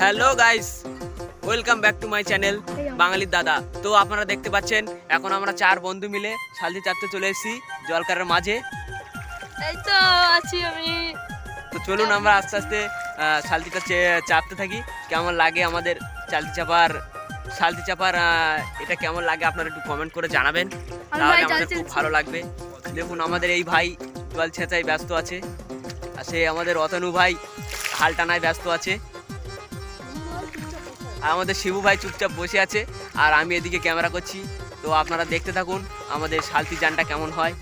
Hello guys, welcome back to my channel বাঙালির দাদা। তো আপনারা দেখতে পাচ্ছেন এখন আমরা 4 বন্ধু মিলে শালতি চাপতে চলে এসেছি জলকারের মাঝে। এই তো আছি আমি। তো চলুন আমরা আস্তে আস্তে শালতিটা চাপতে থাকি। কেমন লাগে আমাদের শালতি চাপার এটা কেমন লাগে আপনারা একটু কমেন্ট করে জানাবেন, তাহলে আমাদের খুব ভালো লাগবে। দেখুন আমাদের এই ভাই জল ছেঁচায় ব্যস্ত আছে, আর সে আমাদের অতনু ভাই হাল টানায় ব্যস্ত আছে, আর আমাদের শিবু ভাই চুপচাপ বসে আছে, আর আমি এদিকে ক্যামেরা করছি। তো আপনারা দেখতে থাকুন আমাদের শালতি যানটা কেমন হয়।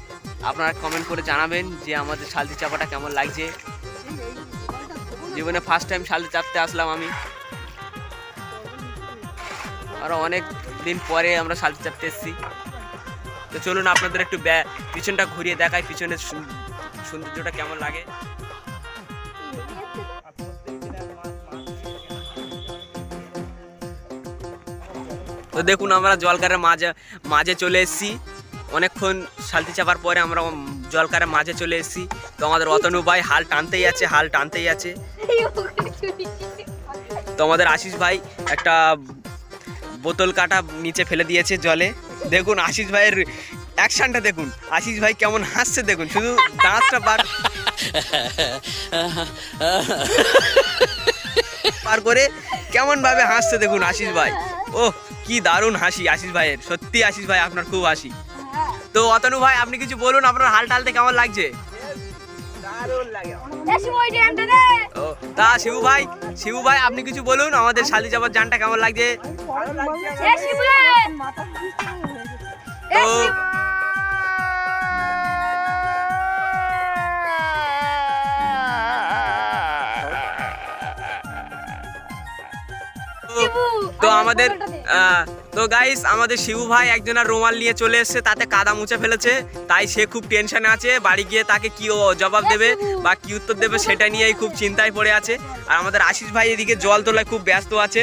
আপনারা কমেন্ট করে জানাবেন যে আমাদের শালতি চাপাটা কেমন লাগছে। জীবনে ফার্স্ট টাইম শালতি চাপতে আসলাম আমি, আর অনেক দিন পরে আমরা শালতি চাপতে এসেছি। তো চলুন আপনাদের একটু পিছনটা ঘুরিয়ে দেখাই, পিছনের সৌন্দর্যটা কেমন লাগে। তো দেখুন আমরা জলকারের মাঝে চলে এসেছি। অনেকক্ষণ শালতি চাপার পরে আমরা জলকারের মাঝে চলে এসেছি। তো আমাদের অতনু ভাই হাল টানতেই আছে। তো আমাদের আশিস ভাই একটা বোতল কাটা নিচে ফেলে দিয়েছে জলে। দেখুন আশিস ভাইয়ের অ্যাকশনটা দেখুন, আশিস ভাই কেমন হাসছে দেখুন, শুধু দাঁতটা পার করে কেমন ভাবে হাসছে দেখুন আশিস ভাই। ও কি দারুণ হাসি আশিস ভাইয়ের, সত্যি আশিস ভাই আপনার খুব হাসি। তো অতনু ভাই আপনি কিছু বলুন, আপনার হাল টালতে কেমন লাগছে? তা শিবু ভাই আপনি কিছু বলুন, আমাদের শালতি চাপার যানটা কেমন লাগছে? তো তো আমাদের তো গাইস আমাদের শিবু ভাই একজনের রুমাল নিয়ে চলে এসেছে, তাতে কাদা মুছে ফেলেছে, তাই সে খুব টেনশনে আছে। বাড়ি গিয়ে তাকে কি জবাব দেবে বা কি উত্তর দেবে সেটা নিয়েই খুব চিন্তায় পড়ে আছে। আর আমাদের আশিস ভাই এদিকে জল তোলায় খুব ব্যস্ত আছে।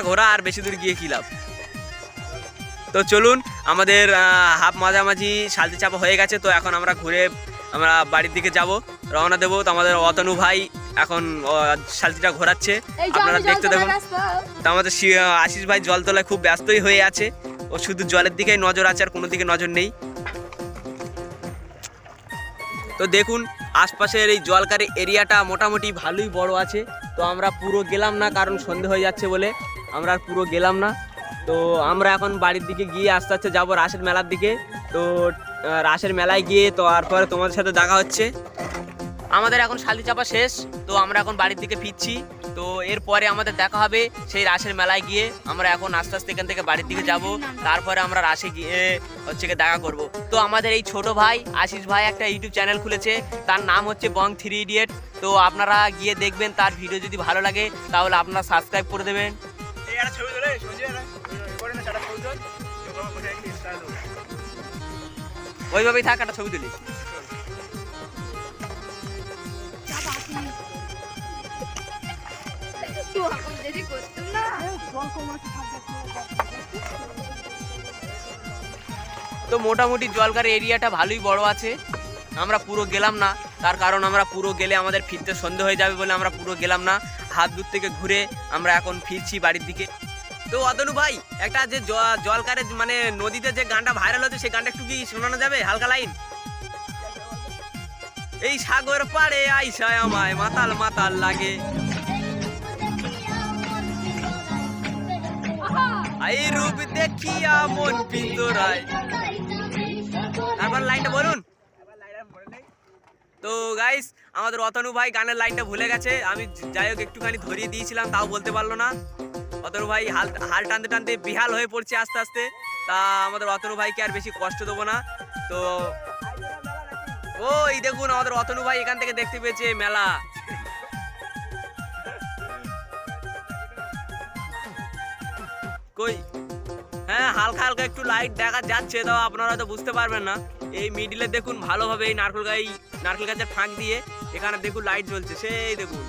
ঘোরা আর বেশি দূর গিয়ে কি লাভ। তো চলুন আমাদের হাফ মাঝামাঝি শালতি চাপা হয়ে গেছে। তো এখন আমরা বাড়ির দিকে যাব, রওনা দেবো। তো আমাদের অতনু ভাই এখন শালতিটা ঘোরাচ্ছে, আপনারা দেখতে দেখুন। তো আমাদের আশিস ভাই জল তোলায় খুব ব্যস্তই হয়ে আছে, ও শুধু জলের দিকেই নজর আছে, আর কোনো দিকে নজর নেই। তো দেখুন আশপাশের এই জলকারের এরিয়াটা মোটামুটি ভালোই বড় আছে। তো আমরা পুরো গেলাম না, কারণ সন্ধে হয়ে যাচ্ছে বলে আমরা আর পুরো গেলাম না। তো আমরা এখন বাড়ির দিকে গিয়ে আস্তে আস্তে যাবো রাসের মেলার দিকে। তো রাসের মেলায় গিয়ে তো তারপরে তোমাদের সাথে দেখা হচ্ছে। আমাদের এখন শালতি চাপা শেষ, তো আমরা এখন বাড়ির দিকে ফিরছি। তো এরপরে আমাদের দেখা হবে সেই রাসের মেলায় গিয়ে। আমরা এখন আস্তে আস্তে এখান থেকে বাড়ির দিকে যাব, তারপরে আমরা রাসে গিয়ে দেখা করব। তো আমাদের এই ছোট ভাই আশিস ভাই একটা ইউটিউব চ্যানেল খুলেছে, তার নাম হচ্ছে বং 3 ইডিয়েট। তো আপনারা গিয়ে দেখবেন, তার ভিডিও যদি ভালো লাগে তাহলে আপনারা সাবস্ক্রাইব করে দেবেন। ওইভাবেই থাক, একটা ছবি তুলি। তো মোটামুটি জলকার এরিয়াটা ভালোই বড় আছে। আমরা পুরো গেলাম না, তার কারণ আমরা পুরো গেলে আমাদের ফিরতে সন্ধে হয়ে যাবে বলে আমরা পুরো গেলাম না। হাত দূর থেকে ঘুরে আমরা এখন ফিরছি বাড়ির দিকে। তো অতনু ভাই একটা যে জলকারে মানে নদীতে যে গানটা ভাইরাল হচ্ছে, সেই গানটা একটু কি শোনানো যাবে? হালকা লাইন। এই সাগর পাড়ে আইসায় আমায় মাতাল মাতাল লাগে, এই রূপ দেখিয়া মন পিতরায়। তারপর লাইনটা বলুন। তো গাইস আমাদের অতনু ভাই গানের লাইনটা ভুলে গেছে, আমি যাই হোক একটুখানি ধরিয়ে দিয়েছিলাম, তাও বলতে পারলো না। অতনু ভাই হাল টানতে টানতে বিহাল হয়ে পড়ছে আস্তে আস্তে। তা আমাদের অতনু ভাইকে আর বেশি কষ্ট দেবো না। তো ওই দেখুন আমাদের অতনু ভাই এখান থেকে দেখতে পেয়েছে মেলা। কই হ্যাঁ হালকা হালকা একটু লাইট দেখা যাচ্ছে, তাও আপনারা হয়তো বুঝতে পারবেন না। এই মিডিলে দেখুন ভালোভাবে এই নারকেল গাছের ফাঁক দিয়ে এখানে দেখুন লাইট জ্বলছে, সেই দেখুন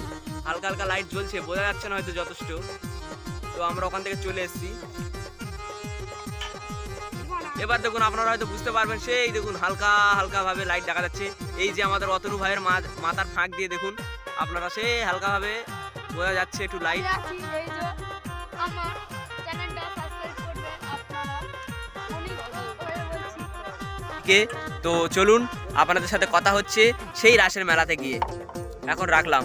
হালকা হালকা লাইট জ্বলছে, বোঝা যাচ্ছে না হয়তো যথেষ্ট। তো আমরা ওখান থেকে চলে এসেছি। এবার দেখুন আপনারা হয়তো বুঝতে পারবেন, সেই দেখুন হালকা হালকা ভাবে লাইট দেখা যাচ্ছে। এই যে আমাদের অতনু ভাইয়ের মাথার ফাঁক দিয়ে দেখুন আপনারা সে হালকাভাবে বোঝা যাচ্ছে একটু লাইট। আছি, এই যে আমার চ্যানেলটা সাবস্ক্রাইব করবেন আপনারা, অনেক করে বলছি। কে তো চলুন আপনাদের সাথে কথা হচ্ছে সেই রাসের মেলাতে গিয়ে। এখন রাখলাম।